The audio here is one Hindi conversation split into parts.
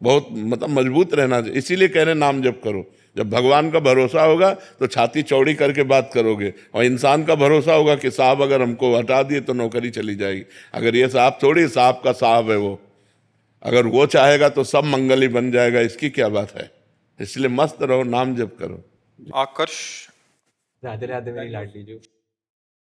बहुत मतलब मजबूत रहना चाहिए। इसीलिए कह रहे हैं नाम जप करो। जब भगवान का भरोसा होगा तो छाती चौड़ी करके बात करोगे, और इंसान का भरोसा होगा कि साहब अगर हमको हटा दिए तो नौकरी चली जाएगी। अगर ये साहब थोड़ी, साहब का साहब है वो, अगर वो चाहेगा तो सब मंगल ही बन जाएगा, इसकी क्या बात है। इसलिए मस्त रहो, नाम जप करो। आकर्ष। राधे राधे मेरी लाडली जो।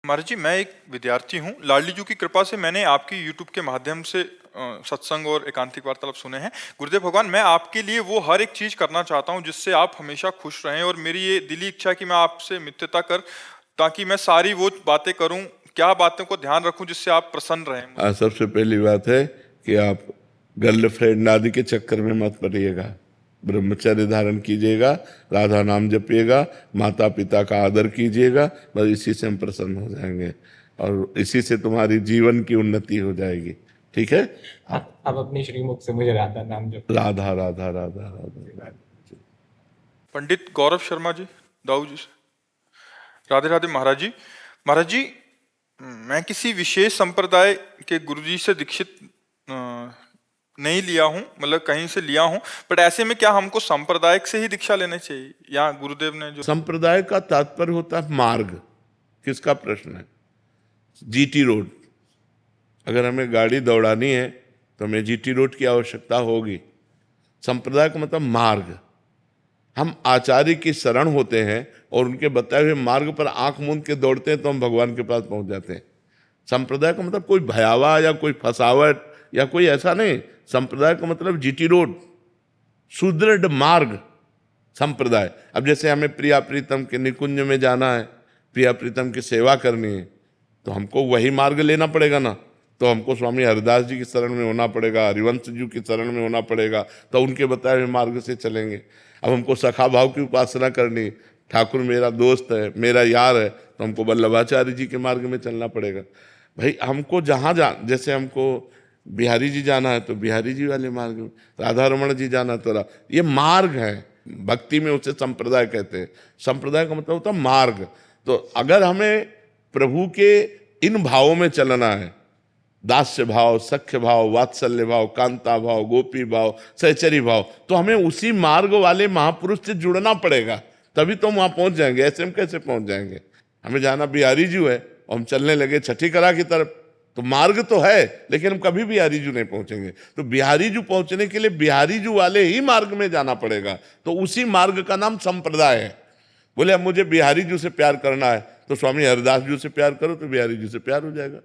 महाराज जी, मैं एक विद्यार्थी हूँ। लाडली जी की कृपा से मैंने आपकी यूट्यूब के माध्यम से सत्संग और एकांतिक वार्तालाप सुने हैं। गुरुदेव भगवान, मैं आपके लिए वो हर एक चीज करना चाहता हूँ जिससे आप हमेशा खुश रहें, और मेरी ये दिली इच्छा है कि मैं आपसे मित्रता कर, ताकि मैं सारी वो बातें करूँ, क्या बातों को ध्यान रखूँ जिससे आप प्रसन्न रहें। सबसे पहली बात है कि आप गर्लफ्रेंड आदि के चक्कर में मत पड़िएगा, ब्रह्मचर्य धारण कीजिएगा, राधा नाम जपिएगा, माता पिता का आदर कीजिएगा, बस इसी से हम प्रसन्न हो जाएंगे और इसी से तुम्हारी जीवन की उन्नति हो जाएगी। ठीक है, अब अपनी श्रीमुख से मुझे राधा नाम जप। राधा राधा राधा राधा। पंडित गौरव शर्मा जी, दाऊ जी से। राधे राधे महाराज जी। महाराज जी, मैं किसी विशेष संप्रदाय के गुरुजी से दीक्षित नहीं लिया हूँ, मतलब कहीं से लिया हूँ, बट ऐसे में क्या हमको सांप्रदायिक से ही दीक्षा लेनी चाहिए, या गुरुदेव ने जो। संप्रदाय का तात्पर्य होता है मार्ग। किसका प्रश्न है? GT road. अगर हमें गाड़ी दौड़ानी है तो हमें जीटी रोड की आवश्यकता होगी। संप्रदाय का मतलब मार्ग। हम आचार्य की शरण होते हैं और उनके बताए हुए मार्ग पर आंख मूंद के दौड़ते हैं तो हम भगवान के पास पहुंच जाते हैं। संप्रदाय का मतलब कोई भयावा या कोई फसावट या कोई ऐसा नहीं। संप्रदाय का मतलब जीटी रोड, सुदृढ़ मार्ग संप्रदाय। अब जैसे हमें प्रिया प्रीतम के निकुंज में जाना है, प्रिया प्रीतम की सेवा करनी है, तो हमको वही मार्ग लेना पड़ेगा ना। तो हमको स्वामी हरिदास जी की शरण में होना पड़ेगा, हरिवंश जी की शरण में होना पड़ेगा, तो उनके बताए हुए मार्ग से चलेंगे। अब हमको सखा भाव की उपासना करनी, ठाकुर मेरा दोस्त है, मेरा यार है, तो हमको वल्लभाचार्य जी के मार्ग में चलना पड़ेगा। भाई हमको जहाँ जैसे हमको बिहारी जी जाना है तो बिहारी जी वाले मार्ग में, राधा रमण जी जाना तो ये मार्ग है। भक्ति में उसे संप्रदाय कहते हैं। संप्रदाय का मतलब होता है मार्ग। तो अगर हमें प्रभु के इन भावों में चलना है, दास्य भाव, सख्य भाव, वात्सल्य भाव, कांता भाव, गोपी भाव, सहचरी भाव, तो हमें उसी मार्ग वाले महापुरुष से जुड़ना पड़ेगा, तभी तो हम वहां पहुंच जाएंगे। ऐसे हम कैसे पहुंच जाएंगे? हमें जाना बिहारी जी है और हम चलने लगे छठी कला की तरफ, तो मार्ग तो है लेकिन हम कभी बिहारी जू नहीं पहुंचेंगे। तो बिहारी जू पहुंचने के लिए बिहारी जू वाले ही मार्ग में जाना पड़ेगा। तो उसी मार्ग का नाम संप्रदाय है। बोले अब मुझे बिहारी जू से प्यार करना है तो स्वामी हरिदास जू से प्यार करो तो बिहारी जू से प्यार हो जाएगा।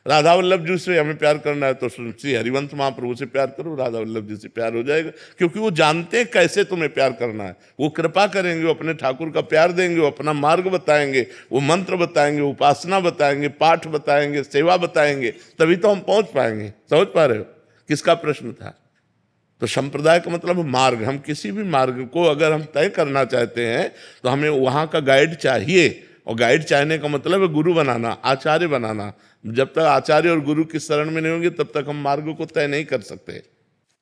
राधा वल्लभ जी से हमें प्यार करना है तो श्री हरिवंश महाप्रभु से प्यार करो, राधा वल्लभ जी से प्यार हो जाएगा। क्योंकि वो जानते हैं कैसे तुम्हें प्यार करना है, वो कृपा करेंगे, वो अपने ठाकुर का प्यार देंगे, वो अपना मार्ग बताएंगे, वो मंत्र बताएंगे, उपासना बताएंगे, पाठ बताएंगे, सेवा बताएंगे, तभी तो हम पहुंच पाएंगे। समझ पा रहे हो किसका प्रश्न था? तो संप्रदाय का मतलब मार्ग। हम किसी भी मार्ग को अगर हम तय करना चाहते हैं तो हमें वहाँ का गाइड चाहिए, और गाइड चाहने का मतलब है गुरु बनाना, आचार्य बनाना। जब तक आचार्य और गुरु की शरण में नहीं होंगे तब तक हम मार्ग को तय नहीं कर सकते।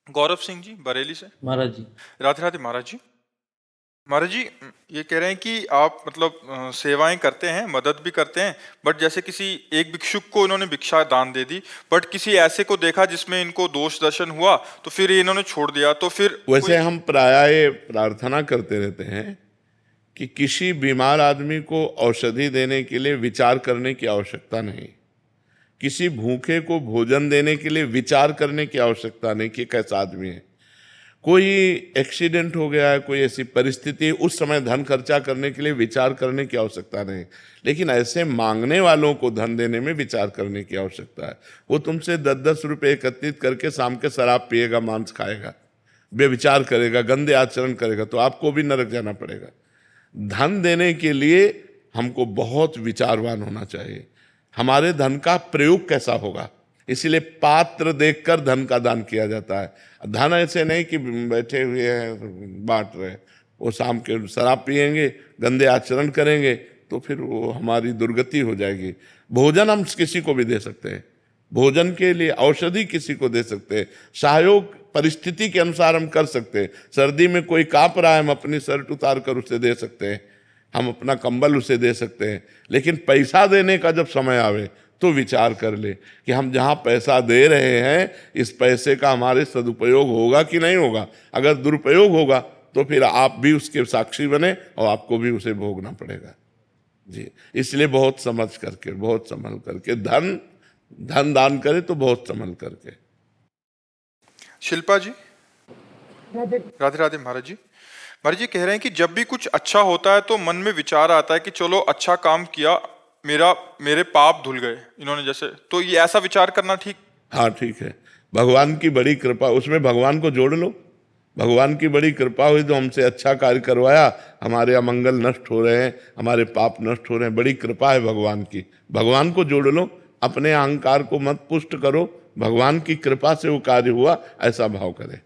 गौरव सिंह जी, बरेली से। महाराज जी। राधे राधे महाराज जी। महाराज जी, ये कह रहे हैं कि आप मतलब सेवाएं करते हैं, मदद भी करते हैं, बट जैसे किसी एक भिक्षुक को इन्होंने भिक्षा दान दे दी, बट किसी ऐसे को देखा जिसमें इनको दोष दर्शन हुआ तो फिर इन्होंने छोड़ दिया, तो फिर वैसे हम प्रायः प्रार्थना करते रहते हैं कि किसी बीमार आदमी को औषधि देने के लिए विचार करने की आवश्यकता नहीं, किसी भूखे को भोजन देने के लिए विचार करने की आवश्यकता नहीं कि कैसा आदमी है। कोई एक्सीडेंट हो गया है, कोई ऐसी परिस्थिति, उस समय धन खर्चा करने के लिए विचार करने की आवश्यकता नहीं, लेकिन ऐसे मांगने वालों को धन देने में विचार करने की आवश्यकता है। वो तुमसे 10-10 रुपये एकत्रित करके शाम के शराब पिएगा, मांस खाएगा, बेविचार करेगा, गंदे आचरण करेगा, तो आपको भी नरक जाना पड़ेगा। धन देने के लिए हमको बहुत विचारवान होना चाहिए। हमारे धन का प्रयोग कैसा होगा, इसीलिए पात्र देखकर धन का दान किया जाता है। धन ऐसे नहीं कि बैठे हुए हैं बांट रहे, वो शाम के शराब पिएंगे, गंदे आचरण करेंगे, तो फिर वो हमारी दुर्गति हो जाएगी। भोजन हम किसी को भी दे सकते हैं, भोजन के लिए औषधि किसी को दे सकते हैं, सहयोग परिस्थिति के अनुसार हम कर सकते हैं। सर्दी में कोई कांप रहा है, हम अपनी शर्ट उतार कर उसे दे सकते हैं, हम अपना कंबल उसे दे सकते हैं। लेकिन पैसा देने का जब समय आवे तो विचार कर ले कि हम जहाँ पैसा दे रहे हैं इस पैसे का हमारे सदुपयोग होगा कि नहीं होगा। अगर दुरुपयोग होगा तो फिर आप भी उसके साक्षी बने और आपको भी उसे भोगना पड़ेगा। जी, इसलिए बहुत समझ करके, बहुत संभल करके धन दान करे तो बहुत संभल करके। शिल्पा जी, राधे राधे महाराज जी। महाराज जी कह रहे हैं कि जब भी कुछ अच्छा होता है तो मन में विचार आता है कि चलो अच्छा काम किया, मेरे पाप धुल गए इन्होंने जैसे, तो ये ऐसा विचार करना ठीक? हाँ ठीक है, भगवान की बड़ी कृपा, उसमें भगवान को जोड़ लो। भगवान की बड़ी कृपा हुई तो हमसे अच्छा कार्य करवाया, हमारे अमंगल नष्ट हो रहे हैं, हमारे पाप नष्ट हो रहे हैं, बड़ी कृपा है भगवान की। भगवान को जोड़ लो, अपने अहंकार को मत पुष्ट करो, भगवान की कृपा से वो कार्य हुआ ऐसा भाव करें।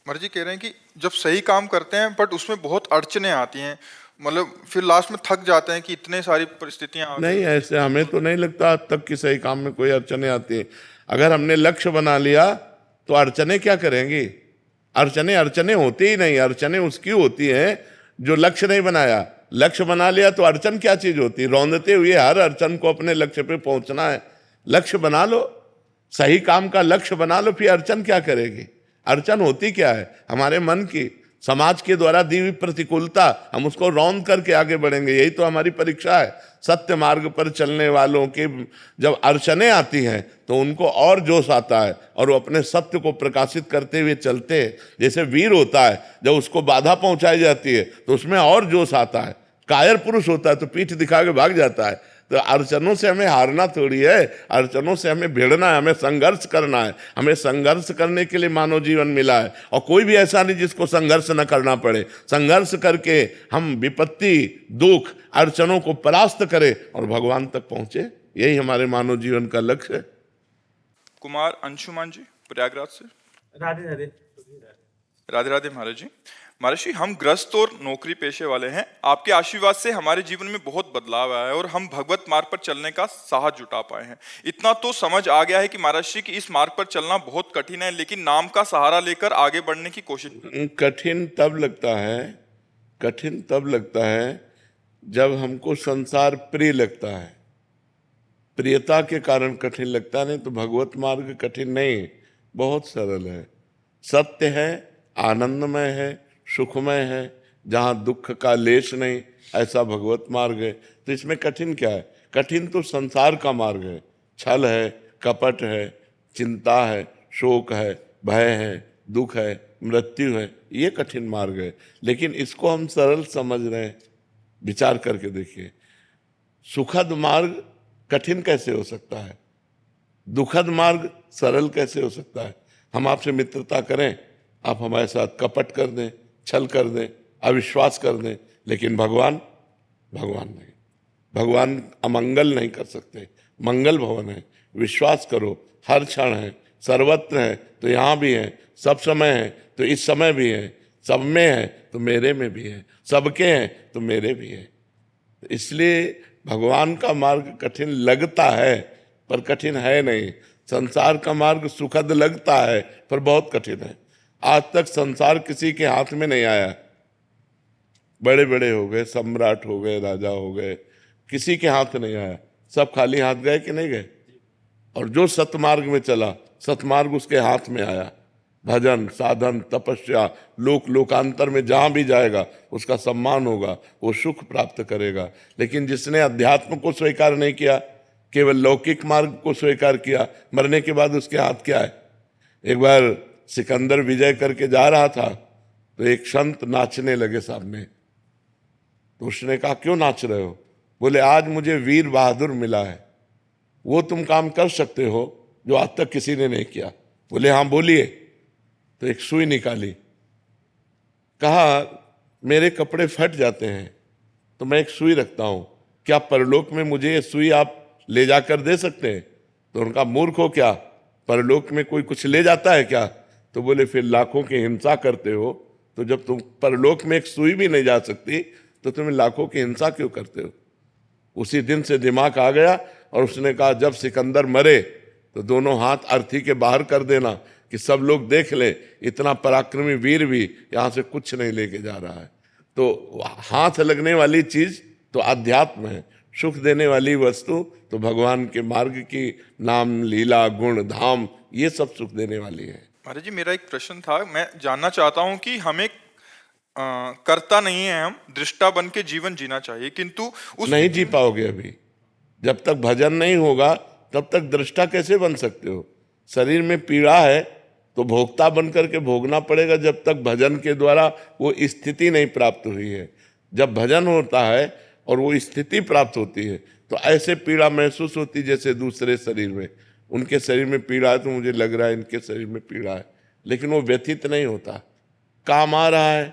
महाराज जी कह रहे हैं कि जब सही काम करते हैं बट उसमें बहुत अड़चने आती हैं, मतलब फिर लास्ट में थक जाते हैं कि इतने सारी परिस्थितियां आ गई। नहीं, ऐसे हमें तो नहीं लगता आज तक कि सही काम में कोई अड़चने आती है। अगर हमने लक्ष्य बना लिया तो अड़चने क्या करेंगी? अड़चने होती ही नहीं। अड़चने उसकी होती हैं जो लक्ष्य नहीं बनाया। लक्ष्य बना लिया तो अड़चन क्या चीज होती है? रौंदते हुए हर अड़चन को अपने लक्ष्य पे पहुंचना है। लक्ष्य बना लो, सही काम का लक्ष्य बना लो, फिर अड़चन क्या करेगी? अड़चन होती क्या है? हमारे मन की, समाज के द्वारा दी हुई प्रतिकूलता, हम उसको रौंद करके आगे बढ़ेंगे, यही तो हमारी परीक्षा है। सत्य मार्ग पर चलने वालों के जब अड़चनें आती हैं तो उनको और जोश आता है और वो अपने सत्य को प्रकाशित करते हुए चलते हैं। जैसे वीर होता है, जब उसको बाधा पहुंचाई जाती है तो उसमें और जोश आता है। कायर पुरुष होता है तो पीठ दिखा के भाग जाता है। तो अड़चनों से हमें हारना थोड़ी है, अड़चनों से हमें भिड़ना है, हमें संघर्ष करना है। हमें संघर्ष करने के लिए मानव जीवन मिला है और कोई भी ऐसा नहीं जिसको संघर्ष न करना पड़े। संघर्ष करके हम विपत्ति, दुख, अड़चनों को परास्त करें और भगवान तक पहुंचे, यही हमारे मानव जीवन का लक्ष्य है। कुमार अंशुमान जी प्रयागराज से। राधे राधे। राधे राधे महाराज जी। महाराज जी, हम गृहस्थ और नौकरी पेशे वाले हैं, आपके आशीर्वाद से हमारे जीवन में बहुत बदलाव आया है और हम भगवत मार्ग पर चलने का साहस जुटा पाए हैं। इतना तो समझ आ गया है कि महाराज जी कि इस मार्ग पर चलना बहुत कठिन है, लेकिन नाम का सहारा लेकर आगे बढ़ने की कोशिश। कठिन तब लगता है जब हमको संसार प्रिय लगता है। प्रियता के कारण कठिन लगता, नहीं तो भगवत मार्ग कठिन नहीं, बहुत सरल है, सत्य है, आनंदमय है, सुखमय है, जहाँ दुख का लेश नहीं, ऐसा भगवत मार्ग है। तो इसमें कठिन क्या है? कठिन तो संसार का मार्ग है। छल है, कपट है, चिंता है, शोक है, भय है, दुख है, मृत्यु है, ये कठिन मार्ग है। लेकिन इसको हम सरल समझ रहे हैं। विचार करके देखिए, सुखद मार्ग कठिन कैसे हो सकता है? दुखद मार्ग सरल कैसे हो सकता है? हम आपसे मित्रता करें, आप हमारे साथ कपट कर दें, छल कर दें, अविश्वास कर दें, लेकिन भगवान नहीं। भगवान अमंगल नहीं कर सकते, मंगल भवन है। विश्वास करो, हर क्षण है, सर्वत्र है तो यहाँ भी है, सब समय है तो इस समय भी है, सब में है तो मेरे में भी है, सबके हैं तो मेरे भी है। इसलिए भगवान का मार्ग कठिन लगता है पर कठिन है नहीं। संसार का मार्ग सुखद लगता है पर बहुत कठिन है। आज तक संसार किसी के हाथ में नहीं आया। बड़े बड़े हो गए, सम्राट हो गए, राजा हो गए, किसी के हाथ नहीं आया। सब खाली हाथ गए कि नहीं गए? और जो सतमार्ग में चला, सतमार्ग उसके हाथ में आया। भजन, साधन, तपस्या, लोकांतर में जहाँ भी जाएगा उसका सम्मान होगा, वो सुख प्राप्त करेगा। लेकिन जिसने अध्यात्म को स्वीकार नहीं किया, केवल लौकिक मार्ग को स्वीकार किया, मरने के बाद उसके हाथ क्या है? एक बार सिकंदर विजय करके जा रहा था तो एक संत नाचने लगे सामने। तो उसने कहा, क्यों नाच रहे हो? बोले, आज मुझे वीर बहादुर मिला है, वो तुम काम कर सकते हो जो आज तक किसी ने नहीं किया। बोले, हाँ बोलिए। तो एक सुई निकाली, कहा, मेरे कपड़े फट जाते हैं तो मैं एक सुई रखता हूं, क्या परलोक में मुझे ये सुई आप ले जाकर दे सकते हैं? तो उनका, मूर्ख हो क्या, परलोक में कोई कुछ ले जाता है क्या? तो बोले, फिर लाखों की हिंसा करते हो, तो जब तुम परलोक में एक सुई भी नहीं जा सकती तो तुम्हें लाखों की हिंसा क्यों करते हो? उसी दिन से दिमाग आ गया और उसने कहा, जब सिकंदर मरे तो दोनों हाथ अर्थी के बाहर कर देना कि सब लोग देख ले, इतना पराक्रमी वीर भी यहाँ से कुछ नहीं लेके जा रहा है। तो हाथ लगने वाली चीज तो अध्यात्म है, सुख देने वाली वस्तु तो भगवान के मार्ग की नाम, लीला, गुण, धाम, ये सब सुख देने वाली है। महाराज जी मेरा एक प्रश्न था, मैं जानना चाहता हूं कि हमें कर्ता नहीं है, हम दृष्टा बन के जीवन जीना चाहिए, किंतु उस नहीं जी पाओगे अभी। जब तक भजन नहीं होगा तब तक दृष्टा कैसे बन सकते हो? शरीर में पीड़ा है तो भोक्ता बन करके भोगना पड़ेगा जब तक भजन के द्वारा वो स्थिति नहीं प्राप्त हुई है। जब भजन होता है और वो स्थिति प्राप्त होती है तो ऐसे पीड़ा महसूस होती जैसे दूसरे शरीर में, उनके शरीर में पीड़ा है तो मुझे लग रहा है इनके शरीर में पीड़ा है, लेकिन वो व्यथित नहीं होता। काम आ रहा है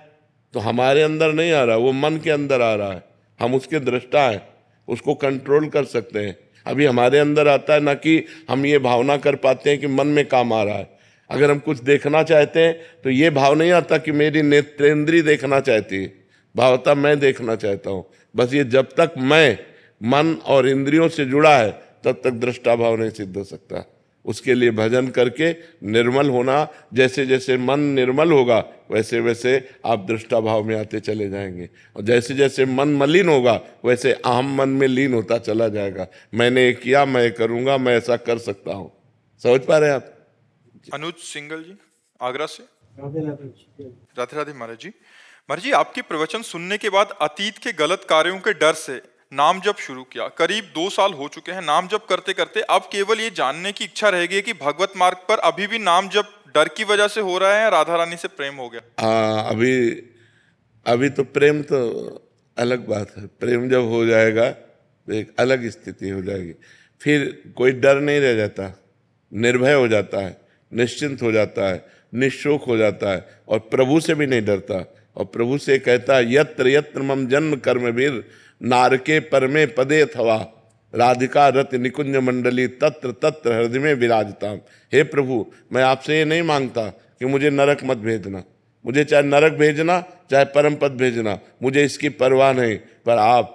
तो हमारे अंदर नहीं आ रहा, वो मन के अंदर आ रहा है, हम उसके दृष्टा हैं, उसको कंट्रोल कर सकते हैं। अभी हमारे अंदर आता है ना कि हम ये भावना कर पाते हैं कि मन में काम आ रहा है। अगर हम कुछ देखना चाहते हैं तो ये भाव नहीं आता कि मेरी नेत्रेंद्री देखना चाहती है, भाव आता मैं देखना चाहता हूँ। बस ये जब तक मैं मन और इंद्रियों से जुड़ा है तब तक दृष्टा भाव नहीं सिद्ध हो सकता। उसके लिए भजन करके निर्मल होना, जैसे जैसे मन निर्मल होगा वैसे वैसे आप दृष्टा भाव में आते चले जाएंगे, और जैसे जैसे मन मलिन होगा वैसे अहम मन में लीन होता चला जाएगा। मैंने ये किया, मैं करूंगा, मैं ऐसा कर सकता हूँ। समझ पा रहे हैं आप? अनुज सिंगल जी आगरा से। राधे राधे महाराज जी। महाराज जी आपके प्रवचन सुनने के बाद अतीत के गलत कार्यों के डर से नाम जप शुरू किया। करीब 2 साल हो चुके हैं नाम जप करते करते। अब केवल ये जानने की इच्छा रह गई है कि भगवत मार्ग पर अभी भी नाम जप डर की वजह से हो रहा है या राधा रानी से प्रेम हो गया? अभी तो प्रेम तो अलग बात है। प्रेम जब हो जाएगा तो एक अलग स्थिति हो जाएगी, फिर कोई डर नहीं रह जाता, निर्भय हो जाता है, निश्चिंत हो जाता है, निशोक हो जाता है, और प्रभु से भी नहीं डरता। और प्रभु से कहता है यत्र यत्र मम जन्म कर्म वीर नारके परमे पदे अथवा राधिका रत निकुंज मंडली तत्र तत्र हृदय में विराजता। हे प्रभु, मैं आपसे ये नहीं मांगता कि मुझे नरक मत भेजना, मुझे चाहे नरक भेजना चाहे परम पद भेजना, मुझे इसकी परवाह नहीं, पर आप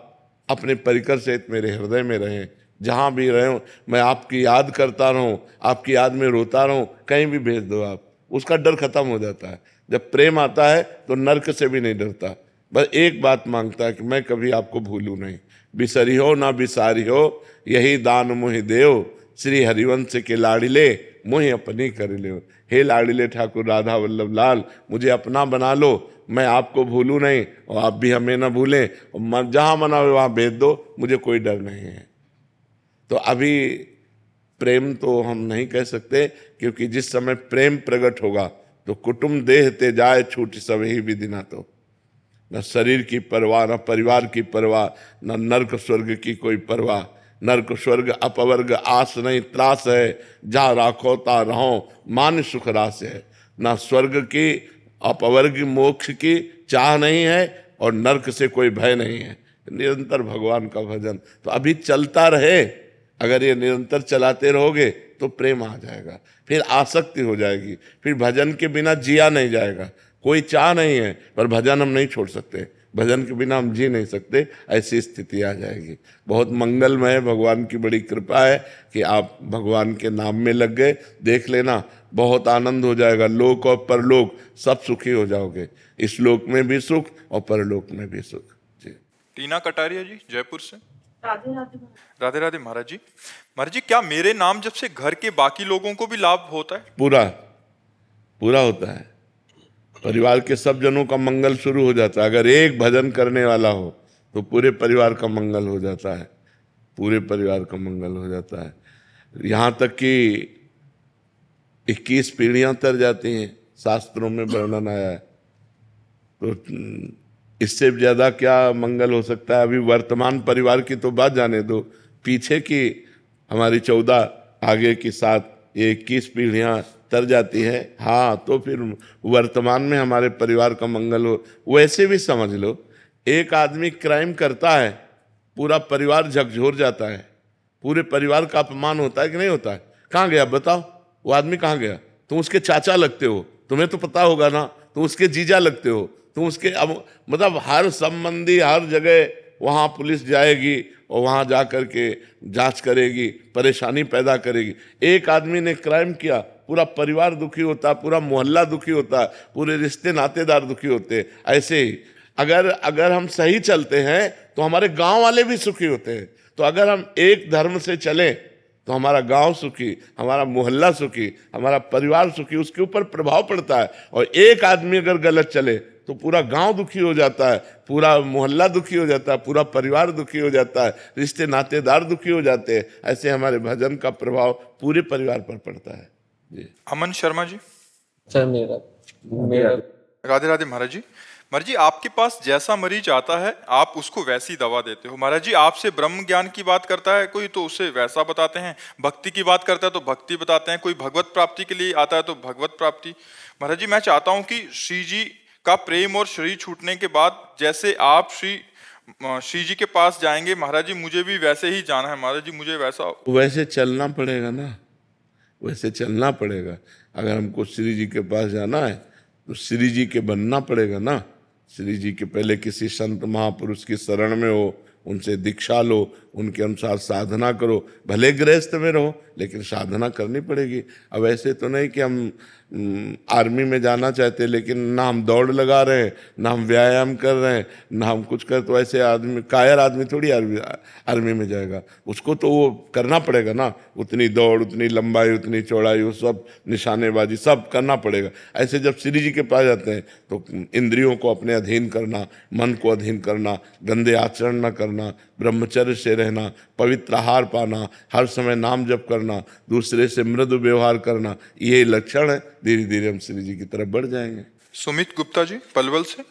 अपने परिकर सहित मेरे हृदय में रहें। जहाँ भी रहूं मैं आपकी याद करता रहूं, आपकी याद में रोता रहूं, कहीं भी भेज दो आप। उसका डर खत्म हो जाता है। जब प्रेम आता है तो नरक से भी नहीं डरता, बस एक बात मांगता है कि मैं कभी आपको भूलूं नहीं। बिसरी हो ना बिसारी हो यही दान मुहि देव, श्री हरिवंश के लाडिले मुहि अपनी कर ले। हे लाडिले ठाकुर राधा वल्लभ लाल, मुझे अपना बना लो, मैं आपको भूलूं नहीं और आप भी हमें ना भूलें, और जहाँ मना हो वहाँ भेज दो, मुझे कोई डर नहीं है। तो अभी प्रेम तो हम नहीं कह सकते, क्योंकि जिस समय प्रेम प्रकट होगा तो कुटुंब देह ते जाए छूट सब ही विधि ना। तो न शरीर की परवाह, न परिवार की परवाह, न नरक स्वर्ग की कोई परवाह। नरक स्वर्ग अपवर्ग आस नहीं त्रास है, जा राखो ता रहो मान सुख रास है। न स्वर्ग की अपवर्ग मोक्ष की चाह नहीं है और नरक से कोई भय नहीं है। निरंतर भगवान का भजन तो अभी चलता रहे। अगर ये निरंतर चलाते रहोगे तो प्रेम आ जाएगा, फिर आसक्ति हो जाएगी, फिर भजन के बिना जिया नहीं जाएगा। कोई चाह नहीं है पर भजन हम नहीं छोड़ सकते, भजन के बिना हम जी नहीं सकते, ऐसी स्थिति आ जाएगी। बहुत मंगलमय है, भगवान की बड़ी कृपा है कि आप भगवान के नाम में लग गए। देख लेना, बहुत आनंद हो जाएगा। लोक और परलोक सब सुखी हो जाओगे, इस लोक में भी सुख और परलोक में भी सुख। जी। टीना कटारिया जी जयपुर से। राधे राधे। राधे राधे महाराज जी। महाराज जी क्या मेरे नाम जब से घर के बाकी लोगों को भी लाभ होता है? पूरा पूरा होता है। परिवार के सब जनों का मंगल शुरू हो जाता है। अगर एक भजन करने वाला हो तो पूरे परिवार का मंगल हो जाता है, पूरे परिवार का मंगल हो जाता है। यहाँ तक कि 21 पीढ़ियां तर जाती हैं, शास्त्रों में वर्णन आया है। तो इससे ज्यादा क्या मंगल हो सकता है? अभी वर्तमान परिवार की तो बात जाने दो, पीछे की हमारी 14 आगे की 7 ये 21 पीढ़ियां तर जाती है। हाँ, तो फिर वर्तमान में हमारे परिवार का मंगल हो। वैसे भी समझ लो, एक आदमी क्राइम करता है, पूरा परिवार झकझोर जाता है, पूरे परिवार का अपमान होता है कि नहीं होता है? कहाँ गया बताओ वो आदमी, कहाँ गया? तुम उसके चाचा लगते हो, तुम्हें तो पता होगा ना, तुम उसके जीजा लगते हो, तुम उसके मतलब हर संबंधी हर जगह वहाँ पुलिस जाएगी और वहाँ जा कर के जांच करेगी, परेशानी पैदा करेगी। एक आदमी ने क्राइम किया, पूरा परिवार दुखी होता, पूरा मोहल्ला दुखी होता, पूरे रिश्ते नातेदार दुखी होते। ऐसे ही अगर अगर हम सही चलते हैं तो हमारे गांव वाले भी सुखी होते हैं। तो अगर हम एक धर्म से चलें तो हमारा गांव सुखी, हमारा मोहल्ला सुखी, हमारा परिवार सुखी, उसके ऊपर प्रभाव पड़ता है। और एक आदमी अगर गलत चले तो पूरा गांव दुखी हो जाता है, पूरा मोहल्ला दुखी हो जाता है, पूरा परिवार दुखी हो जाता है, रिश्ते नातेदार दुखी हो जाते हैं। ऐसे हमारे भजन का प्रभाव पूरे परिवार पर पड़ता है जी। अमन शर्मा जी। सर मेरा मेरा राधे राधे महाराज जी। महाराज जी, आपके पास जैसा मरीज आता है आप उसको वैसी दवा देते हो। महाराज जी, आपसे ब्रह्म ज्ञान की बात करता है कोई तो उसे वैसा बताते हैं, भक्ति की बात करता है तो भक्ति बताते हैं, कोई भगवत प्राप्ति के लिए आता है तो भगवत प्राप्ति। महाराज जी, मैं चाहता हूं कि श्री जी का प्रेम और शरीर छूटने के बाद जैसे आप श्री जी के पास जाएंगे, महाराज जी मुझे भी वैसे ही जाना है। महाराज जी मुझे वैसे चलना पड़ेगा ना, वैसे चलना पड़ेगा। अगर हमको श्री जी के पास जाना है तो श्री जी के बनना पड़ेगा ना। श्री जी के पहले किसी संत महापुरुष की शरण में हो, उनसे दीक्षा लो, उनके अनुसार साधना करो। भले गृहस्थ में रहो लेकिन साधना करनी पड़ेगी। अब ऐसे तो नहीं कि हम आर्मी में जाना चाहते लेकिन ना हम दौड़ लगा रहे हैं, ना हम व्यायाम कर रहे हैं, ना हम कुछ कर, तो ऐसे आदमी, कायर आदमी थोड़ी आर्मी में जाएगा। उसको तो वो करना पड़ेगा ना, उतनी दौड़, उतनी लंबाई, उतनी चौड़ाई, वो सब निशानेबाजी सब करना पड़ेगा। ऐसे जब श्री जी के पास जाते हैं तो इंद्रियों को अपने अधीन करना, मन को अधीन करना, गंदे आचरण न करना, ब्रह्मचर्य से रहना, पवित्र आहार पाना, हर समय नाम जप करना, दूसरे से मृदु व्यवहार करना, ये लक्षण है। धीरे धीरे हम श्री जी की तरफ बढ़ जाएंगे। सुमित गुप्ता जी पलवल से।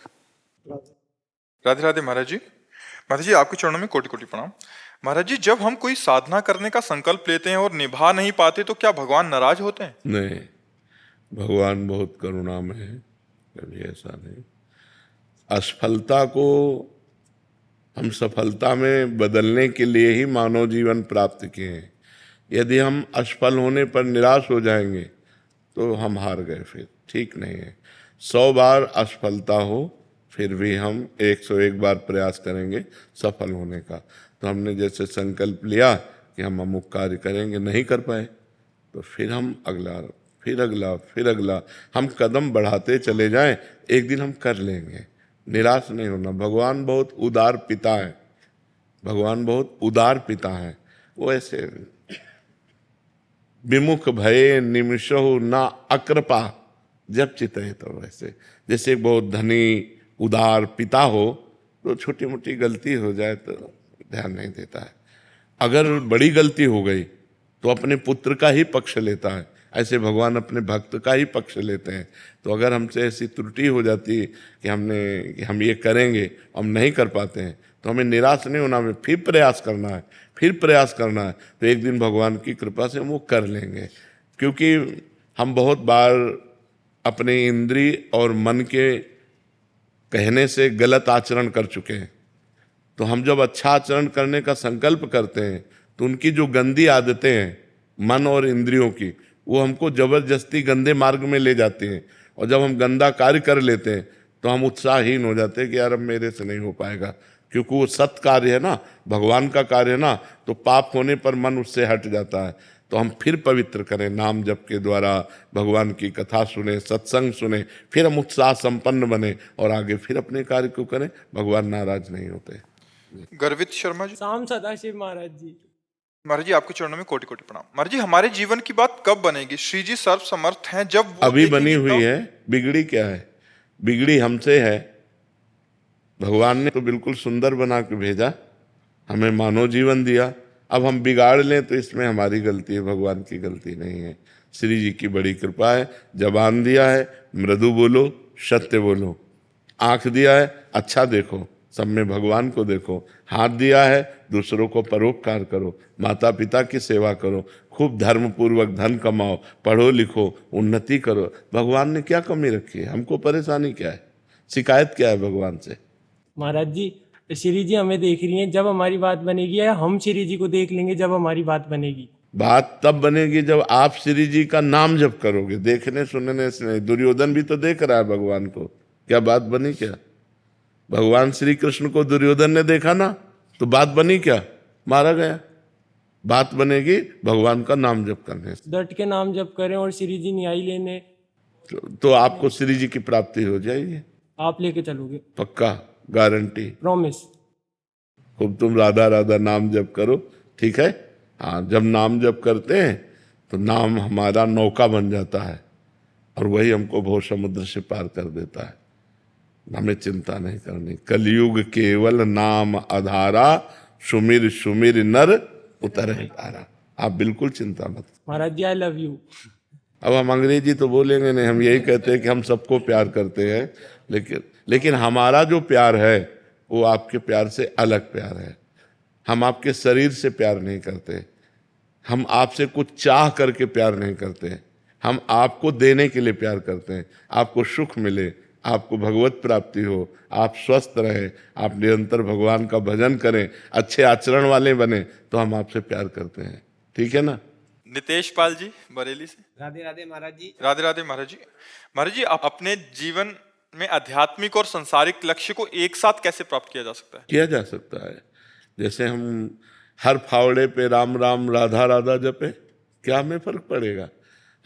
राधे राधे महाराज जी। महाराज जी, आपके चरणों में कोटि कोटि प्रणाम। महाराज जी, जब हम कोई साधना करने का संकल्प लेते हैं और निभा नहीं पाते तो क्या भगवान नाराज होते हैं? नहीं, भगवान बहुत करुणामय है, कभी ऐसा नहीं। असफलता को हम सफलता में बदलने के लिए ही मानव जीवन प्राप्त किए हैं। यदि हम असफल होने पर निराश हो जाएंगे तो हम हार गए, फिर ठीक नहीं है। 100 बार असफलता हो फिर भी हम 101 बार प्रयास करेंगे सफल होने का। तो हमने जैसे संकल्प लिया कि हम अमुक कार्य करेंगे, नहीं कर पाए तो फिर हम अगला, फिर अगला, फिर अगला, हम कदम बढ़ाते चले जाएं, एक दिन हम कर लेंगे। निराश नहीं होना। भगवान बहुत उदार पिता है, भगवान बहुत उदार पिता है। वो ऐसे विमुख भये निमिषो ना अकृपा जब चितय, तो वैसे जैसे बहुत धनी उदार पिता हो तो छोटी मोटी गलती हो जाए तो ध्यान नहीं देता है, अगर बड़ी गलती हो गई तो अपने पुत्र का ही पक्ष लेता है। ऐसे भगवान अपने भक्त का ही पक्ष लेते हैं। तो अगर हमसे ऐसी त्रुटि हो जाती है कि हम ये करेंगे, हम नहीं कर पाते हैं, तो हमें निराश नहीं होना, हमें फिर प्रयास करना है, फिर प्रयास करना है। तो एक दिन भगवान की कृपा से हम वो कर लेंगे। क्योंकि हम बहुत बार अपने इंद्रिय और मन के कहने से गलत आचरण कर चुके हैं। तो हम जब अच्छा आचरण करने का संकल्प करते हैं तो उनकी जो गंदी आदतें हैं मन और इंद्रियों की, वो हमको जबरदस्ती गंदे मार्ग में ले जाती हैं। और जब हम गंदा कार्य कर लेते हैं तो हम उत्साहहीन हो जाते हैं कि यार अब मेरे से नहीं हो पाएगा, क्योंकि वो सत कार्य है ना, भगवान का कार्य है ना, तो पाप होने पर मन उससे हट जाता है। तो हम फिर पवित्र करें, नाम जप के द्वारा भगवान की कथा सुने, सत्संग सुने, फिर हम उत्साह संपन्न बने और आगे फिर अपने कार्य को करें। भगवान नाराज नहीं होते। गर्वित शर्मा जी। शाम सदाशिव महाराज जी। महाराज जी, आपके चरणों में कोटि कोटि प्रणाम। महाराज जी, हमारे जीवन की बात कब बनेगी? श्री जी सर्व समर्थ हैं, जब वो अभी बनी देखेंगे हुई तब। है। बिगड़ी क्या है? बिगड़ी हमसे है। भगवान ने तो बिल्कुल सुंदर बना के भेजा, हमें मानव जीवन दिया। अब हम बिगाड़ लें तो इसमें हमारी गलती है, भगवान की गलती नहीं है। श्री जी की बड़ी कृपा है। जबान दिया है, मृदु बोलो, सत्य बोलो। आंख दिया है, अच्छा देखो, सब में भगवान को देखो। हाथ दिया है, दूसरों को परोपकार करो, माता पिता की सेवा करो, खूब धर्म पूर्वक धन कमाओ, पढ़ो लिखो, उन्नति करो। भगवान ने क्या कमी रखी है? हमको परेशानी क्या है? शिकायत क्या है भगवान से? महाराज जी, श्री जी हमें देख रही हैं, जब हमारी बात बनेगी, या हम श्री जी को देख लेंगे जब हमारी बात बनेगी? बात तब बनेगी जब आप श्री जी का नाम जप करोगे। देखने सुनने से नहीं। दुर्योधन भी तो देख रहा है भगवान को, क्या बात बनी? क्या भगवान श्री कृष्ण को दुर्योधन ने देखा ना, तो बात बनी क्या? मारा गया। बात बनेगी भगवान का नाम जप करने से। डट के नाम जप करें और श्री जी न्याय लेने, तो आपको श्री जी की प्राप्ति हो जाएगी, आप लेके चलोगे? पक्का। गारंटी? प्रॉमिस। खूब तुम राधा राधा नाम जप करो, ठीक है? हाँ, जब नाम जप करते हैं तो नाम हमारा नौका बन जाता है और वही हमको भव समुद्र से पार कर देता है। हमें चिंता नहीं करनी। कलयुग केवल नाम आधारा, सुमिर सुमिर नर उतरे पारा। आप बिल्कुल चिंता मत। महाराज जी आई लव यू। अब हम अंग्रेजी तो बोलेंगे नहीं, हम यही कहते हैं कि हम सबको प्यार करते हैं, लेकिन हमारा जो प्यार है वो आपके प्यार से अलग प्यार है। हम आपके शरीर से प्यार नहीं करते, हम आपसे कुछ चाह करके प्यार नहीं करते, हम आपको देने के लिए प्यार करते हैं। आपको सुख मिले, आपको भगवत प्राप्ति हो, आप स्वस्थ रहे, आप निरंतर भगवान का भजन करें, अच्छे आचरण वाले बने, तो हम आपसे प्यार करते हैं। ठीक है ना? नितेश पाल जी बरेली से। राधे राधे महाराज जी। राधे राधे महाराज जी। महाराज जी, आप अपने जीवन में आध्यात्मिक और संसारिक लक्ष्य को एक साथ कैसे प्राप्त किया जा सकता है? किया जा सकता है। जैसे हम हर फावड़े पे राम राम राधा राधा जपे, क्या हमें फर्क पड़ेगा?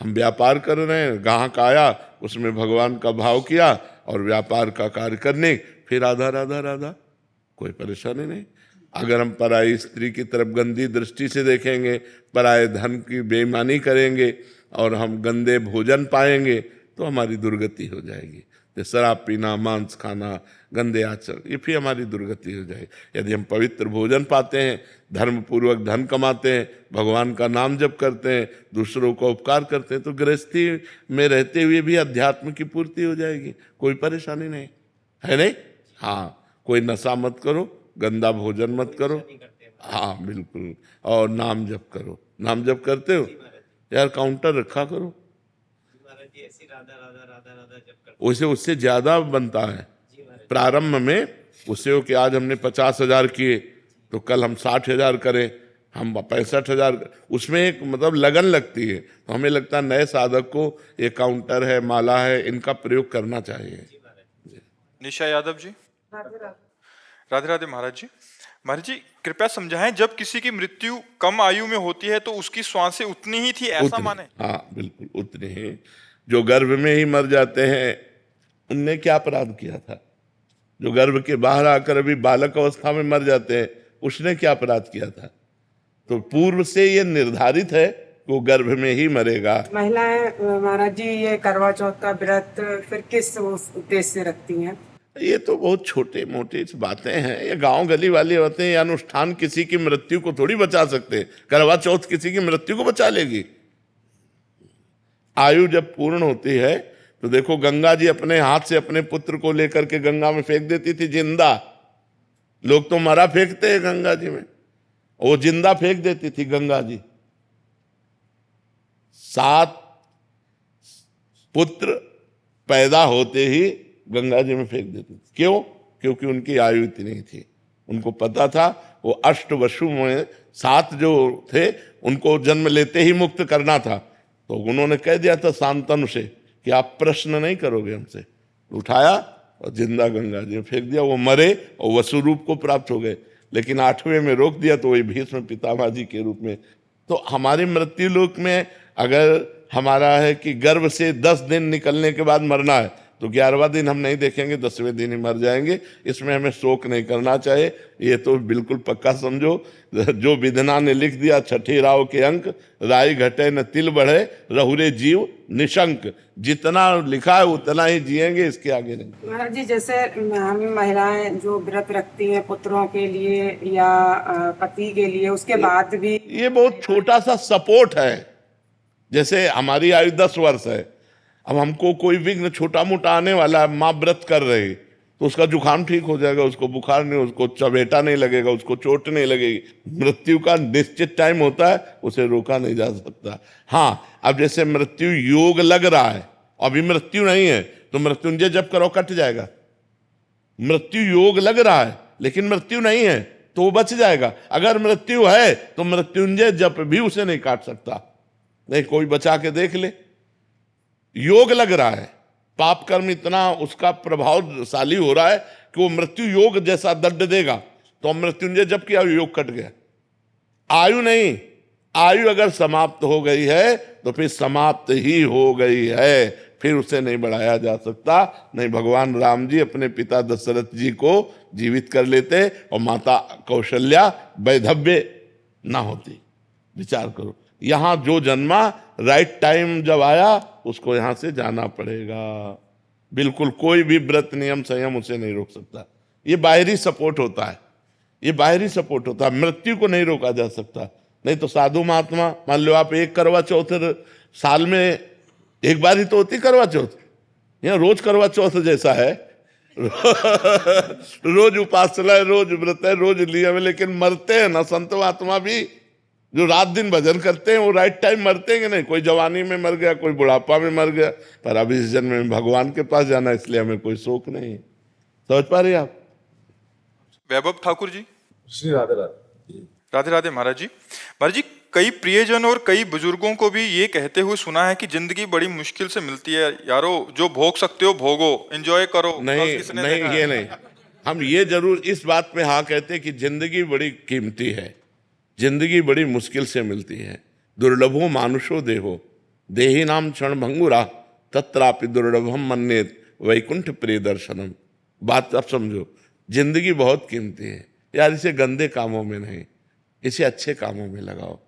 हम व्यापार कर रहे हैं, ग्राहक आया, उसमें भगवान का भाव किया और व्यापार का कार्य करने, फिर राधा राधा राधा, कोई परेशानी नहीं। अगर हम पराई स्त्री की तरफ गंदी दृष्टि से देखेंगे, पराये धन की बेईमानी करेंगे और हम गंदे भोजन पाएंगे तो हमारी दुर्गति हो जाएगी। जैसे शराब पीना, मांस खाना, गंदे आचरण, ये फिर हमारी दुर्गति हो जाएगी। यदि हम पवित्र भोजन पाते हैं, धर्म पूर्वक धन कमाते हैं, भगवान का नाम जप करते हैं, दूसरों का उपकार करते हैं, तो गृहस्थी में रहते हुए भी अध्यात्म की पूर्ति हो जाएगी। कोई परेशानी नहीं है, नहीं? हाँ, कोई नशा मत करो, गंदा भोजन मत करो, हाँ बिल्कुल, और नाम जप करो। नाम जप करते हो यार, काउंटर रखा करो, वैसे उससे ज्यादा बनता है। प्रारंभ में उससे हो कि आज हमने 50,000 किए तो कल हम 60,000 करें, हम 65,000, उसमें एक मतलब लगन लगती है। तो हमें लगता है नए साधक को ये काउंटर है, माला है, इनका प्रयोग करना चाहिए। निशा यादव जी। राधे राधे महाराज जी। महाराज जी, कृपया समझाएं, जब किसी की मृत्यु कम आयु में होती है तो उसकी श्वासें उतनी ही थी, ऐसा माने? हाँ बिल्कुल उतने ही। जो गर्भ में ही मर जाते हैं उनने क्या अपराध किया था? जो गर्भ के बाहर आकर अभी बालक अवस्था में मर जाते हैं, उसने क्या अपराध किया था? तो पूर्व से ये निर्धारित है कि वो गर्भ में ही मरेगा। महिलाएं महाराज जी ये करवा चौथ का व्रत फिर किस उद्देश्य से रखती हैं? ये तो बहुत छोटे मोटे बातें हैं, ये गांव गली वाली बातें। ये अनुष्ठान किसी की मृत्यु को थोड़ी बचा सकते। करवा चौथ किसी की मृत्यु को बचा लेगी? आयु जब पूर्ण होती है तो देखो, गंगा जी अपने हाथ से अपने पुत्र को लेकर के गंगा में फेंक देती थी जिंदा। लोग तो मरा फेंकते हैं गंगा जी में, वो जिंदा फेंक देती थी गंगा जी। 7 पुत्र पैदा होते ही गंगा जी में फेंक देती थी। क्यों? क्योंकि उनकी आयु इतनी थी। उनको पता था वो अष्टवसु में 7 जो थे उनको जन्म लेते ही मुक्त करना था। तो उन्होंने कह दिया था शांतनु से कि आप प्रश्न नहीं करोगे हमसे। उठाया और जिंदा गंगा जी में फेंक दिया, वो मरे और वसु रूप को प्राप्त हो गए। लेकिन 8वें में रोक दिया तो वही भीष्म पितामह जी के रूप में। तो हमारे मृत्यु लोक में अगर हमारा है कि गर्भ से 10 दिन निकलने के बाद मरना है तो 11वां दिन हम नहीं देखेंगे, 10वें दिन ही मर जाएंगे। इसमें हमें शोक नहीं करना चाहिए। ये तो बिल्कुल पक्का समझो, जो विधना ने लिख दिया 6ठे राव के अंक, राई घटे न तिल बढ़े, रहुरे जीव निशंक। जितना लिखा है उतना ही जिएंगे, इसके आगे नहीं। महाराज जी, जैसे हम महिलाएं जो व्रत रखती हैं पुत्रों के लिए या पति के लिए, उसके बाद भी ये बहुत छोटा सा सपोर्ट है। जैसे हमारी आयु 10 वर्ष है, अब हमको कोई विघ्न छोटा मोटा आने वाला है, माँ व्रत कर रही तो उसका जुकाम ठीक हो जाएगा, उसको बुखार नहीं, उसको चबेटा नहीं लगेगा, उसको चोट नहीं लगेगी। मृत्यु का निश्चित टाइम होता है, उसे रोका नहीं जा सकता। हाँ, अब जैसे मृत्यु योग लग रहा है, अभी मृत्यु नहीं है तो मृत्युंजय जप करो कट जाएगा। मृत्यु योग लग रहा है लेकिन मृत्यु नहीं है तो वो बच जाएगा। अगर मृत्यु है तो मृत्युंजय जप भी उसे नहीं काट सकता। नहीं, कोई बचा के देख ले। योग लग रहा है, पाप कर्म इतना उसका प्रभावशाली हो रहा है कि वो मृत्यु योग जैसा दंड देगा। तो मृत्युंजय जब किया योग कट गया। आयु नहीं, आयु अगर समाप्त हो गई है तो फिर समाप्त ही हो गई है, फिर उसे नहीं बढ़ाया जा सकता। नहीं, भगवान राम जी अपने पिता दशरथ जी को जीवित कर लेते और माता कौशल्या वैधव्य ना होती। विचार करो, यहां जो जन्मा, राइट टाइम जब आया उसको यहां से जाना पड़ेगा। बिल्कुल कोई भी व्रत नियम संयम उसे नहीं रोक सकता। ये बाहरी सपोर्ट होता है, ये बाहरी सपोर्ट होता है, मृत्यु को नहीं रोका जा सकता। नहीं तो साधु महात्मा, मान लो आप एक करवा चौथ साल में एक बार ही तो होती करवा चौथ, यहाँ रोज करवा चौथ जैसा है। रोज उपासना है, रोज व्रत है, रोज नियम है, लेकिन मरते हैं ना संत महात्मा भी। जो रात दिन भजन करते हैं वो राइट टाइम मरते हैं कि नहीं? कोई जवानी में मर गया, कोई बुढ़ापा में मर गया, पर अब इस जन्म में भगवान के पास जाना, इसलिए हमें कोई शोक नहीं। समझ पा रहे आप? वैभव ठाकुर जी। श्री राधे राधे। राधे राधे महाराज जी। महाराज जी, कई प्रियजन और कई बुजुर्गों को भी ये कहते हुए सुना है कि जिंदगी बड़ी मुश्किल से मिलती है यारो, जो भोग सकते हो भोगो, एंजॉय करो। नहीं किसने नहीं, देखा ये है? नहीं, हम ये जरूर इस बात पे हाँ कहते हैं कि जिंदगी बड़ी कीमती है, जिंदगी बड़ी मुश्किल से मिलती है। दुर्लभो मानुषो देहो देही नाम क्षण भंगुरा तत्रापि दुर्लभम मन्येत वैकुंठ प्रिय दर्शनम। बात आप समझो, जिंदगी बहुत कीमती है यार, इसे गंदे कामों में नहीं, इसे अच्छे कामों में लगाओ,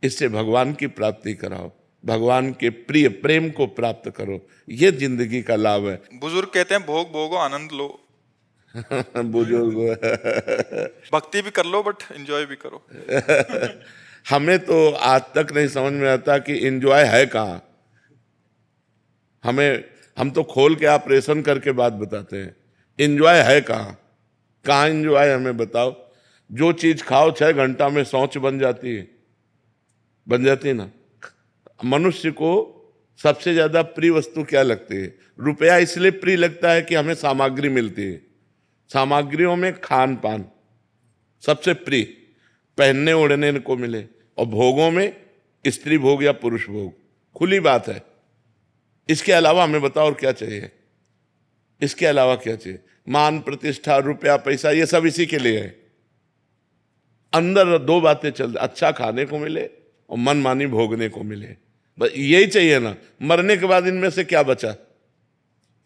इससे भगवान की प्राप्ति कराओ, भगवान के प्रिय प्रेम को प्राप्त करो, ये जिंदगी का लाभ है। बुजुर्ग कहते हैं भोग भोगो आनंद लो। बुजुर्ग भक्ति भी कर लो बट एंजॉय भी करो। हमें तो आज तक नहीं समझ में आता कि एंजॉय है कहाँ। हम तो खोल के ऑपरेशन करके बात बताते हैं, एंजॉय है कहाँ? कहाँ एंजॉय हमें बताओ। जो चीज खाओ 6 घंटा में शौच बन जाती है, बन जाती है ना। मनुष्य को सबसे ज्यादा प्रिय वस्तु क्या लगती है? रुपया इसलिए प्रिय लगता है कि हमें सामग्री मिलती है, सामग्रियों में खान पान सबसे प्रिय, पहनने ओढ़ने को मिले, और भोगों में स्त्री भोग या पुरुष भोग, खुली बात है। इसके अलावा हमें बताओ और क्या चाहिए? इसके अलावा क्या चाहिए? मान प्रतिष्ठा, रुपया, पैसा, ये सब इसी के लिए है। अंदर 2 बातें चल, अच्छा खाने को मिले और मन मानी भोगने को मिले, बस यही चाहिए ना। मरने के बाद इनमें से क्या बचा?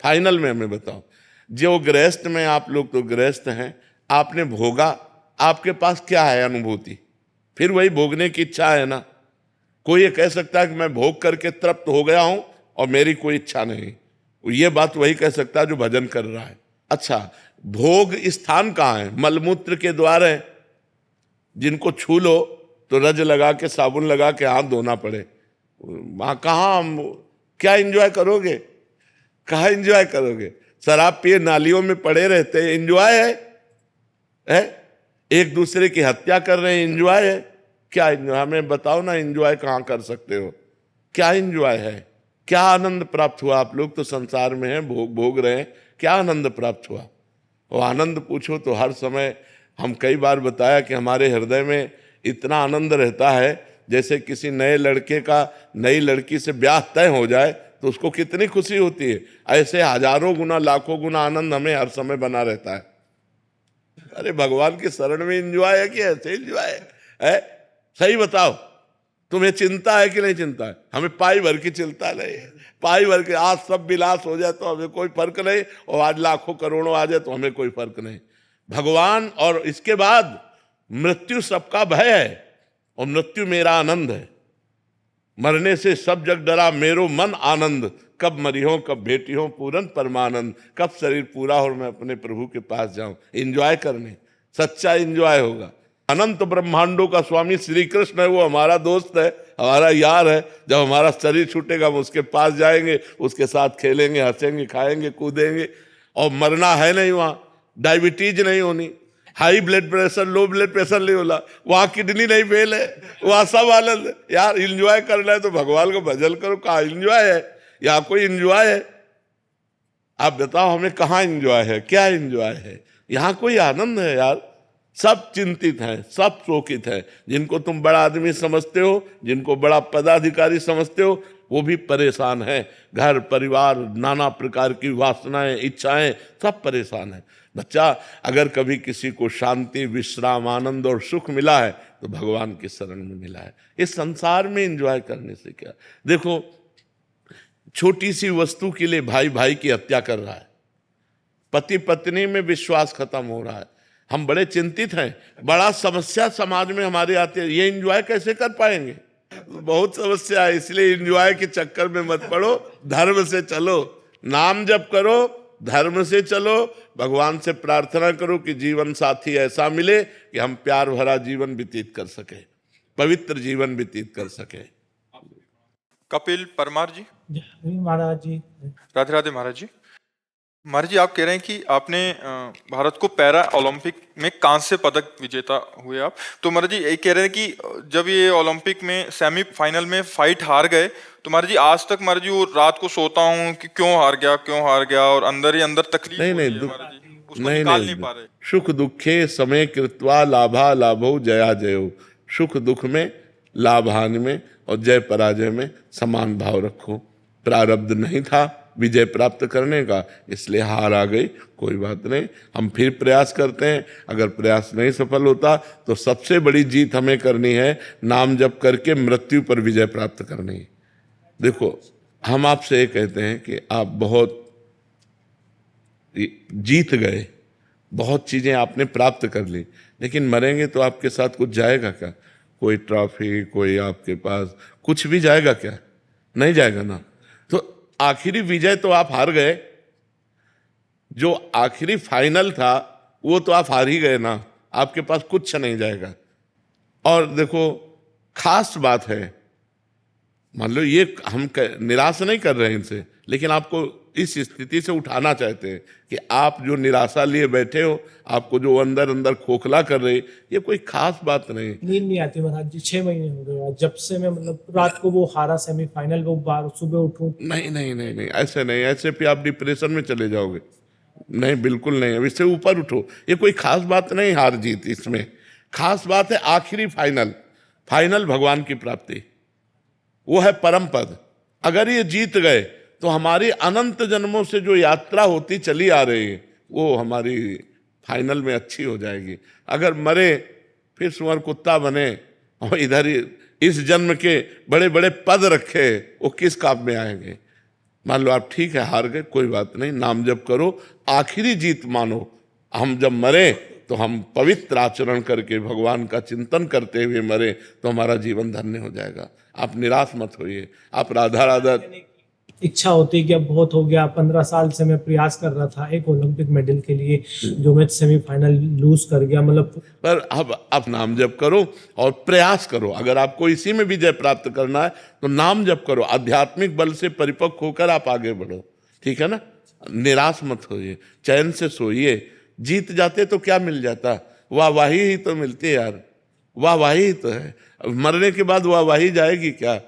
फाइनल में हमें बताओ। जो गृहस्थ में, आप लोग तो गृहस्थ हैं, आपने भोगा, आपके पास क्या है अनुभूति? फिर वही भोगने की इच्छा है ना। कोई ये कह सकता है कि मैं भोग करके तृप्त हो गया हूं और मेरी कोई इच्छा नहीं, ये बात वही कह सकता है जो भजन कर रहा है। अच्छा, भोग स्थान कहाँ है? मलमूत्र के द्वार है, जिनको छू लो तो रज लगा के, साबुन लगा के हाथ धोना पड़े, वहां कहाँ क्या एंजॉय करोगे? कहाँ एंजॉय करोगे? शराब पिए नालियों में पड़े रहते हैं, एंजॉय है? एक दूसरे की हत्या कर रहे हैं, एंजॉय है? क्या एंजॉय? हमें बताओ ना, एंजॉय कहाँ कर सकते हो? क्या एंजॉय है? क्या आनंद प्राप्त हुआ? आप लोग तो संसार में हैं, भोग रहे हैं, क्या आनंद प्राप्त हुआ? और आनंद पूछो तो हर समय, हम कई बार बताया कि हमारे हृदय में इतना आनंद रहता है, जैसे किसी नए लड़के का नई लड़की से ब्याह तय हो जाए तो उसको कितनी खुशी होती है, ऐसे हजारों गुना लाखों गुना आनंद हमें हर समय बना रहता है। अरे भगवान की शरण में एंजॉय है कि ऐसे एंजॉय है? सही बताओ, तुम्हें चिंता है कि नहीं चिंता है? हमें पाई भर की चिंता नहीं है, पाई भर के। आज सब विलास हो जाए तो हमें कोई फर्क नहीं, और आज लाखों करोड़ों आ जाए तो हमें कोई फर्क नहीं। भगवान, और इसके बाद मृत्यु सबका भय है और मृत्यु मेरा आनंद है। मरने से सब जग डरा मेरो मन आनंद, कब मरी हो कब भेटी हो पूरन परमानंद, कब शरीर पूरा हो और मैं अपने प्रभु के पास जाऊं। एंजॉय करने, सच्चा एंजॉय होगा। अनंत ब्रह्मांडों का स्वामी श्री कृष्ण है, वो हमारा दोस्त है, हमारा यार है। जब हमारा शरीर छूटेगा हम उसके पास जाएंगे, उसके साथ खेलेंगे, हंसेंगे, खाएंगे, कूदेंगे। और मरना है नहीं, वहां डायबिटीज नहीं होनी, high blood pressure, low blood pressure नहीं होला, वहां किडनी नहीं फेल है, वहां सब आनंद है। यार एंजॉय करना है तो भगवान को भजन करो। कहाँ एंजॉय है? यहाँ कोई एंजॉय है? आप बताओ हमें, कहाँ एंजॉय है? क्या एंजॉय है? यहाँ कोई आनंद है यार? सब चिंतित हैं, सब शोकित हैं। जिनको तुम बड़ा आदमी समझते हो, जिनको बड़ा पदाधिकारी समझते हो, वो भी परेशान है। घर परिवार, नाना प्रकार की वासनाएं, इच्छाएं, सब परेशान है। बच्चा, अगर कभी किसी को शांति, विश्राम, आनंद और सुख मिला है तो भगवान की शरण में मिला है। इस संसार में एंजॉय करने से क्या? देखो, छोटी सी वस्तु के लिए भाई भाई की हत्या कर रहा है, पति पत्नी में विश्वास खत्म हो रहा है। हम बड़े चिंतित हैं, बड़ा समस्या समाज में हमारे आते हैं, ये एंजॉय कैसे कर पाएंगे? बहुत समस्या है, इसलिए एंजॉय के चक्कर में मत पड़ो, धर्म से चलो, नाम जप करो, धर्म से चलो, भगवान से प्रार्थना करो कि जीवन साथी ऐसा मिले कि हम प्यार भरा जीवन व्यतीत कर सके, पवित्र जीवन व्यतीत कर सके। कपिल परमार जी। महाराज जी। राधे राधे महाराज जी। महाराज जी, आप कह रहे हैं कि आपने भारत को पैरा ओलंपिक में कांस्य पदक विजेता हुए आप, तो महाराज जी ये कह रहे हैं कि जब ये ओलंपिक में सेमीफाइनल में फाइट हार गए, तो महाराज जी आज तक महाराज जी वो रात को सोता हूँ कि क्यों हार गया और अंदर ही अंदर तकलीफ नहीं होती नहीं है महाराज जी, उसको नहीं निकाल नहीं नहीं पा रहे। सुख दुखे समय कृत्वा लाभा लाभो जया जयो। सुख दुख में, लाभ हानि में और जय पराजय में समान भाव रखो। प्रारब्ध नहीं था विजय प्राप्त करने का, इसलिए हार आ गई, कोई बात नहीं, हम फिर प्रयास करते हैं। अगर प्रयास नहीं सफल होता तो सबसे बड़ी जीत हमें करनी है, नाम जप करके मृत्यु पर विजय प्राप्त करनी है। देखो, हम आपसे ये कहते हैं कि आप बहुत जीत गए, बहुत चीजें आपने प्राप्त कर ली, लेकिन मरेंगे तो आपके साथ कुछ जाएगा क्या? कोई ट्रॉफी, कोई आपके पास कुछ भी जाएगा क्या? नहीं जाएगा ना। तो आखिरी विजय तो आप हार गए, जो आखिरी फाइनल था वो तो आप हार ही गए ना, आपके पास कुछ नहीं जाएगा। और देखो, खास बात है, मान लो ये हम निराश नहीं कर रहे हैं इनसे, लेकिन आपको इस स्थिति से उठाना चाहते हैं कि आप जो निराशा लिए बैठे हो, आपको जो अंदर अंदर खोखला कर रहे, ये कोई खास बात नहीं। नींद नहीं आती महाराज जी, 6 महीने हो गए आज, जब से मैं मतलब रात को वो हारा सेमीफाइनल, वो बार सुबह उठूं। नहीं नहीं नहीं नहीं, ऐसे नहीं, ऐसे फिर आप डिप्रेशन में चले जाओगे। नहीं, बिल्कुल नहीं, अब इससे ऊपर उठो। ये कोई खास बात नहीं हार जीत, इसमें खास बात है आखिरी फाइनल। फाइनल भगवान की प्राप्ति, वो है परम पद। अगर ये जीत गए तो हमारी अनंत जन्मों से जो यात्रा होती चली आ रही है, वो हमारी फाइनल में अच्छी हो जाएगी। अगर मरे फिर सुअर कुत्ता बने और इधर ही इस जन्म के बड़े बड़े पद रखे, वो किस काम में आएंगे? मान लो आप ठीक है हार गए, कोई बात नहीं, नाम जप करो, आखिरी जीत मानो। हम जब मरे तो हम पवित्र आचरण करके भगवान का चिंतन करते हुए मरे तो हमारा जीवन धन्य हो जाएगा। आप निराश मत होइए, आप राधा राधा। इच्छा होती है कि अब बहुत हो गया, 15 साल से मैं प्रयास कर रहा था एक ओलंपिक मेडल के लिए, जो मैं सेमीफाइनल लूज कर गया, मतलब। पर अब आप नाम जप करो और प्रयास करो। अगर आपको इसी में विजय प्राप्त करना है तो नाम जप करो, आध्यात्मिक बल से परिपक्व होकर आप आगे बढ़ो, ठीक है ना? निराश मत होइए, चैन से सोइए। जीत जाते तो क्या मिल जाता? वाहवाही ही तो मिलती है यार, वाहवाही ही तो है। मरने के बाद वाहवाही जाएगी क्या?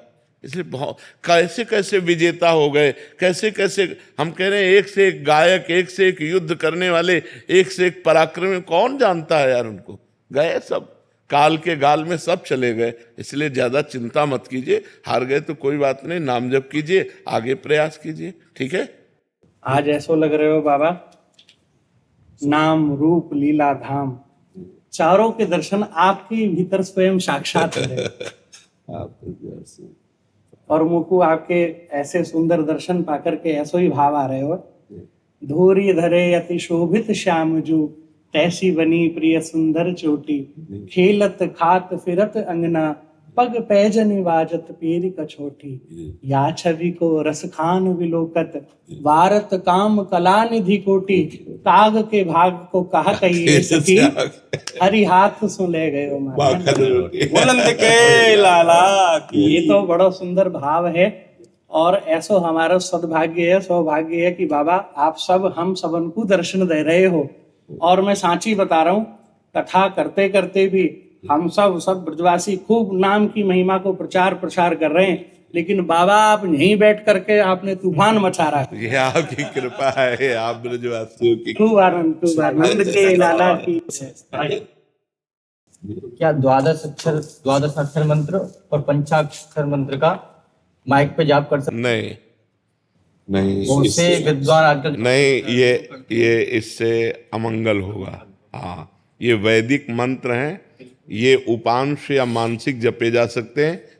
इसलिए बहुत कैसे कैसे विजेता हो गए, कैसे कैसे हम कह रहे हैं, एक से एक गायक, एक से एक युद्ध करने वाले, एक से एक पराक्रमी, कौन जानता है यार उनको? गए सब, काल के गाल में सब चले गए। इसलिए ज्यादा चिंता मत कीजिए, हार गए तो कोई बात नहीं, नाम जप कीजिए, आगे प्रयास कीजिए, ठीक है? आज ऐसो लग रहे हो बाबा, नाम रूप लीला धाम चारों के दर्शन आपके भीतर स्वयं साक्षात है। और मुझको आपके ऐसे सुंदर दर्शन पाकर के ऐसो ही भाव आ रहे हो, धूरी धरे अति शोभित श्याम जू, तैसी बनी प्रिय सुंदर चोटी, खेलत खात फिरत अंगना, पग पैजनि बाजत पीर कछोटी, या छवि को रस खान विलोकत, वारत काम कला निधि कोटि, काग के भाग को कहा कहिए सखी, हरि हाथ सु ले गए बुलंद के लाला। ये तो बड़ा सुंदर भाव है, और ऐसो हमारा सद्भाग्य है, सौभाग्य है कि बाबा आप सब हम सबन को दर्शन दे रहे हो। और मैं सांची बता रहा हूँ, कथा करते करते भी हम सब ब्रजवासी खूब नाम की महिमा को प्रचार प्रसार कर रहे हैं, लेकिन बाबा आप यहीं बैठ करके आपने तूफान मचा रहा है। ये आपकी कृपा है, आप ब्रजवासियों की। खूब आनंद के लाला की। क्या द्वादश अक्षर मंत्र और पंचाक्षर मंत्र का माइक पे जाप कर सकते? नहीं नहीं, उससे विद्वान आजकल नहीं, ये इससे अमंगल होगा। हाँ, ये वैदिक मंत्र हैं, ये उपांश या मानसिक जपे जा सकते हैं,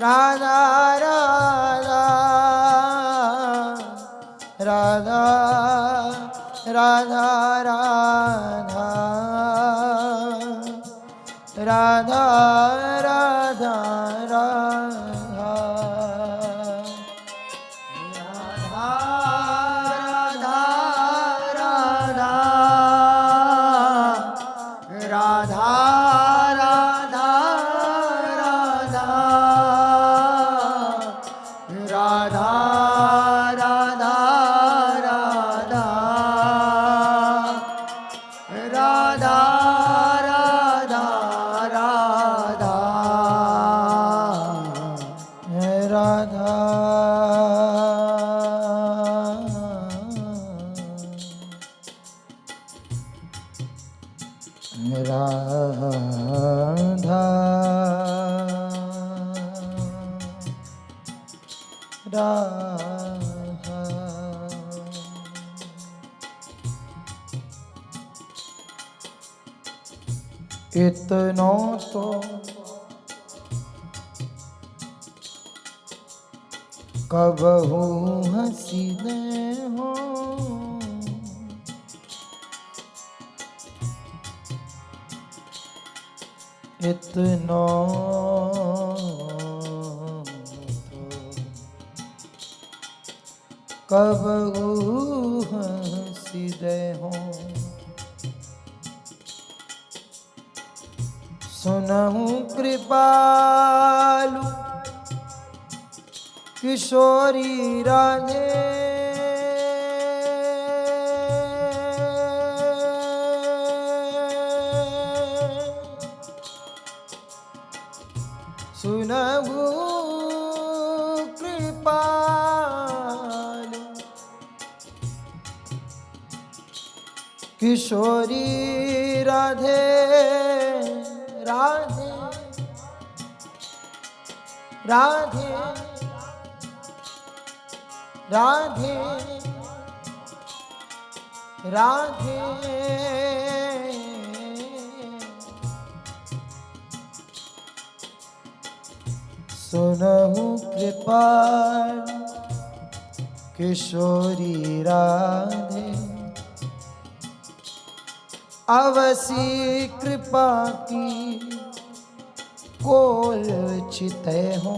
राधा राधा राधा राधा राधा राधा राधा इतनो तो कबहू हसीने हो, इतनो कबहू हसीने हो। सुनहु कृपालु किशोरी राधे, सुनहु कृपालु किशोरी राधे राधे राधे राधे राधे सुनहु कृपाल किशोरी राधे, अवसी कृपा की कोल चिते हो।